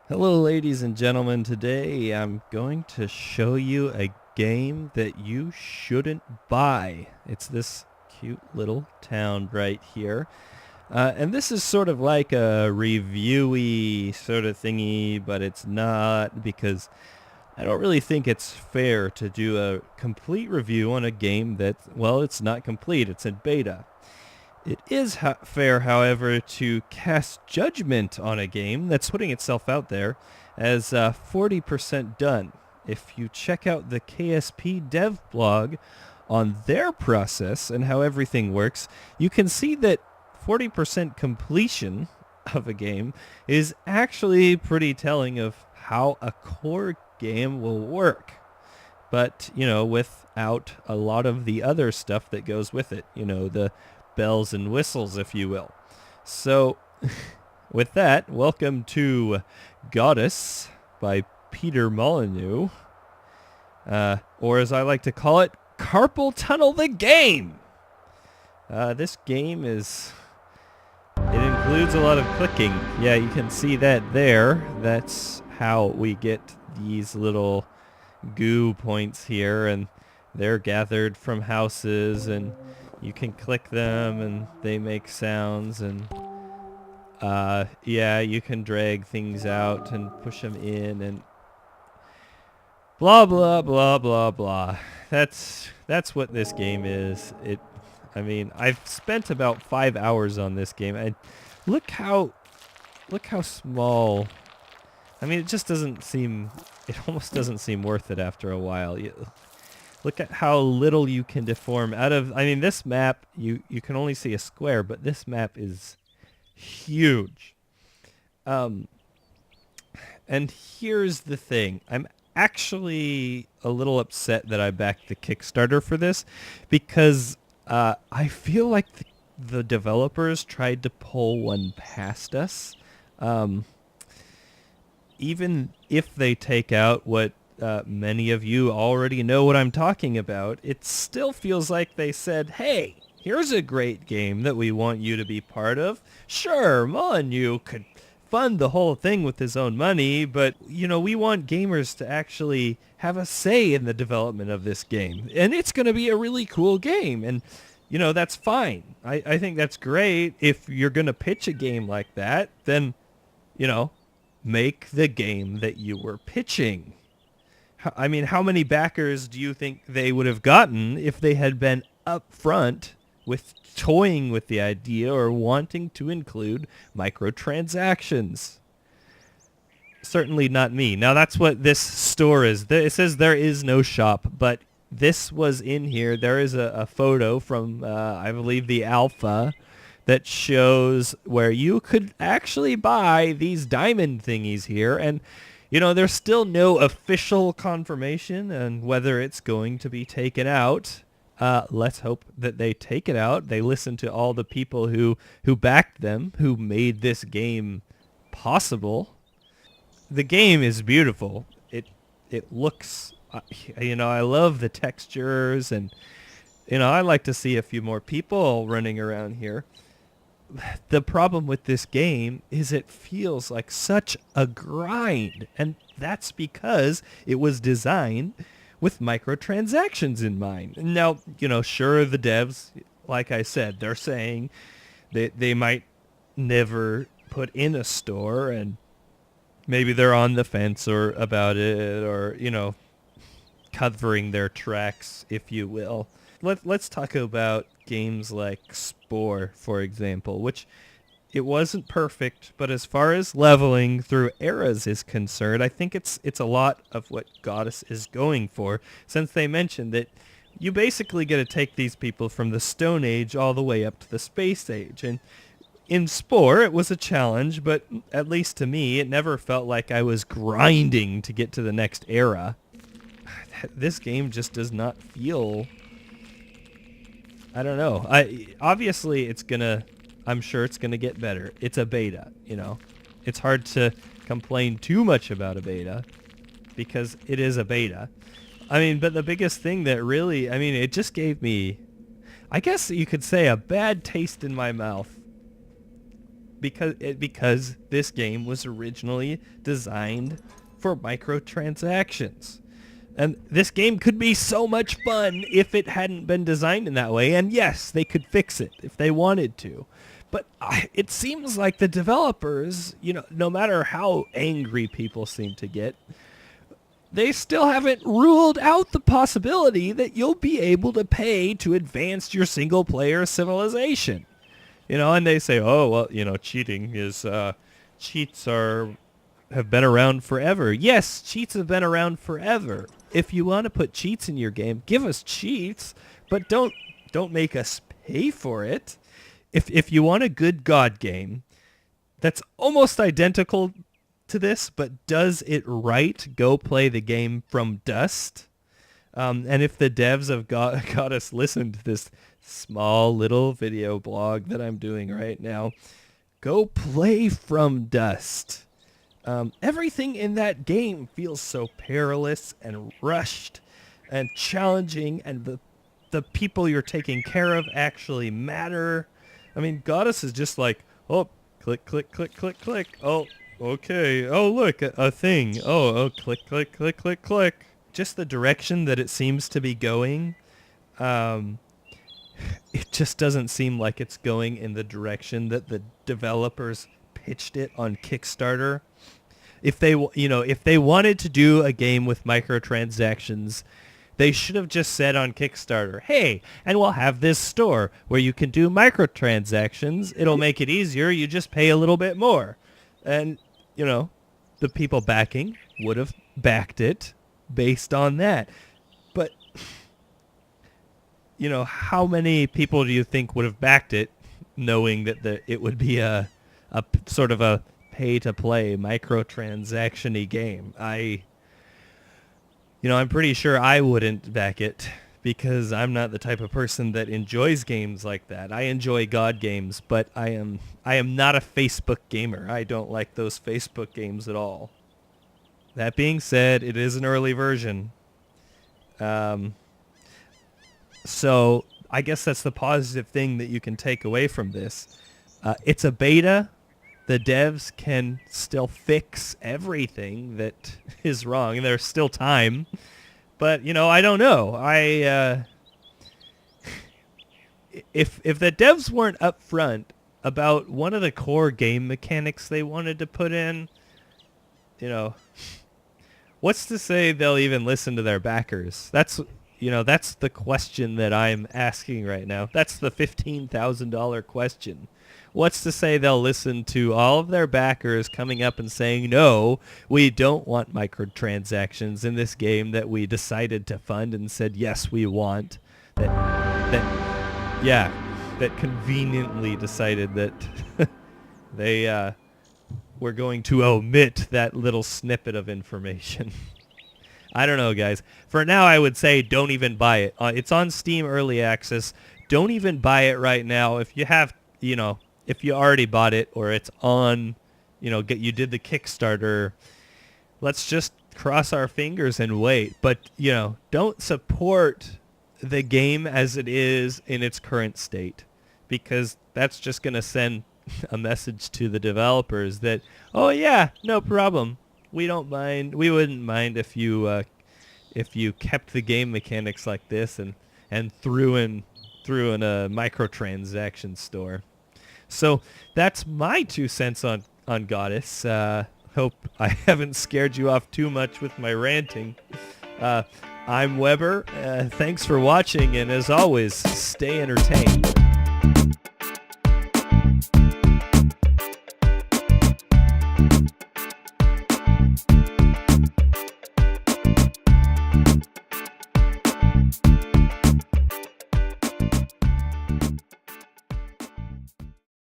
Hello ladies and gentlemen, today I'm going to show you a game that you shouldn't buy. It's this cute little town right here. And this is sort of like a reviewy sort of thingy, but it's not because I don't really think it's fair to do a complete review on a game that, well, it's not complete, it's in beta. It is fair, however, to cast judgment on a game that's putting itself out there as 40% done. If you check out the KSP dev blog on their process and how everything works, you can see that 40% completion of a game is actually pretty telling of how a core game will work. But, without a lot of the other stuff that goes with it, the bells and whistles, if you will. So, with that, welcome to Godus by Peter Molyneux, or as I like to call it, Carpal Tunnel the Game. This game it includes a lot of clicking. Yeah, you can see that there. That's how we get these little goo points here, and they're gathered from houses, and you can click them and they make sounds, and yeah, you can drag things out and push them in, and blah blah blah blah blah. That's what this game is. I've spent about 5 hours on this game, and look how small. It just doesn't seem, it almost doesn't seem worth it after a while. Look at how little you can deform out of, this map, you can only see a square, but this map is huge. And here's the thing. I'm actually a little upset that I backed the Kickstarter for this, because I feel like the developers tried to pull one past us. Even if they take out what many of you already know what I'm talking about, it still feels like they said, hey, here's a great game that we want you to be part of. Sure, Molyneux could fund the whole thing with his own money, but, we want gamers to actually have a say in the development of this game. And it's going to be a really cool game. And, that's fine. I think that's great. If you're going to pitch a game like that, then, make the game that you were pitching. How many backers do you think they would have gotten if they had been upfront with toying with the idea or wanting to include microtransactions? Certainly not me. Now, that's what this store is. It says there is no shop, but this was in here. There is a photo from, I believe, the alpha that shows where you could actually buy these diamond thingies here. And, there's still no official confirmation on whether it's going to be taken out. Let's hope that they take it out. They listen to all the people who backed them, who made this game possible. The game is beautiful. It looks, I love the textures, and, I like to see a few more people running around here. The problem with this game is it feels like such a grind, and that's because it was designed with microtransactions in mind. Now, sure, the devs, like I said, they're saying that they might never put in a store, and maybe they're on the fence or about it, or, covering their tracks, if you will. Let's talk about games like Spore, for example, which it wasn't perfect, but as far as leveling through eras is concerned, I think it's a lot of what Godus is going for, since they mentioned that you basically get to take these people from the Stone Age all the way up to the Space Age. And in Spore, it was a challenge, but at least to me, it never felt like I was grinding to get to the next era. This game just does not feel, I don't know. Obviously I'm sure it's gonna get better. It's a beta, It's hard to complain too much about a beta because it is a beta. But the biggest thing that really, it just gave me, I guess you could say, a bad taste in my mouth because this game was originally designed for microtransactions. And this game could be so much fun if it hadn't been designed in that way. And yes, they could fix it if they wanted to. But it seems like the developers, no matter how angry people seem to get, they still haven't ruled out the possibility that you'll be able to pay to advance your single-player civilization. And they say, oh, well, cheating is, cheats have been around forever. Yes, cheats have been around forever. If you want to put cheats in your game, give us cheats, but don't make us pay for it. If you want a good God game that's almost identical to this, but does it right, go play the game from Dust. And if the devs of Godus listen to this small little video blog that I'm doing right now, go play from Dust. Everything in that game feels so perilous and rushed and challenging, and the people you're taking care of actually matter. I mean, Godus is just like, oh, click, click, click, click, click. Oh, okay. Oh, look, a thing. Oh, click, click, click, click, click. Just the direction that it seems to be going, it just doesn't seem like it's going in the direction that the developers pitched it on Kickstarter. If they wanted to do a game with microtransactions, they should have just said on Kickstarter, hey, and we'll have this store where you can do microtransactions. It'll make it easier. You just pay a little bit more. And, the people backing would have backed it based on that. But, how many people do you think would have backed it knowing that it would be a sort of a pay-to-play microtransaction-y game? I'm pretty sure I wouldn't back it because I'm not the type of person that enjoys games like that. I enjoy God games, but I am not a Facebook gamer. I don't like those Facebook games at all. That being said, it is an early version. So I guess that's the positive thing that you can take away from this. It's a beta. The devs can still fix everything that is wrong, and there's still time. But, I don't know. If the devs weren't upfront about one of the core game mechanics they wanted to put in, what's to say they'll even listen to their backers? That's the question that I'm asking right now. That's the $15,000 question. What's to say they'll listen to all of their backers coming up and saying, no, we don't want microtransactions in this game that we decided to fund and said, yes, we want. That conveniently decided that they were going to omit that little snippet of information. I don't know, guys. For now, I would say don't even buy it. It's on Steam Early Access. Don't even buy it right now. If you have, if you already bought it or it's on, you did the Kickstarter, let's just cross our fingers and wait. But, don't support the game as it is in its current state, because that's just going to send a message to the developers that, oh yeah, no problem. We don't mind. We wouldn't mind if you kept the game mechanics like this and threw in a microtransaction store. So that's my 2 cents on Godus. Hope I haven't scared you off too much with my ranting. I'm Weber. Thanks for watching, and as always, stay entertained.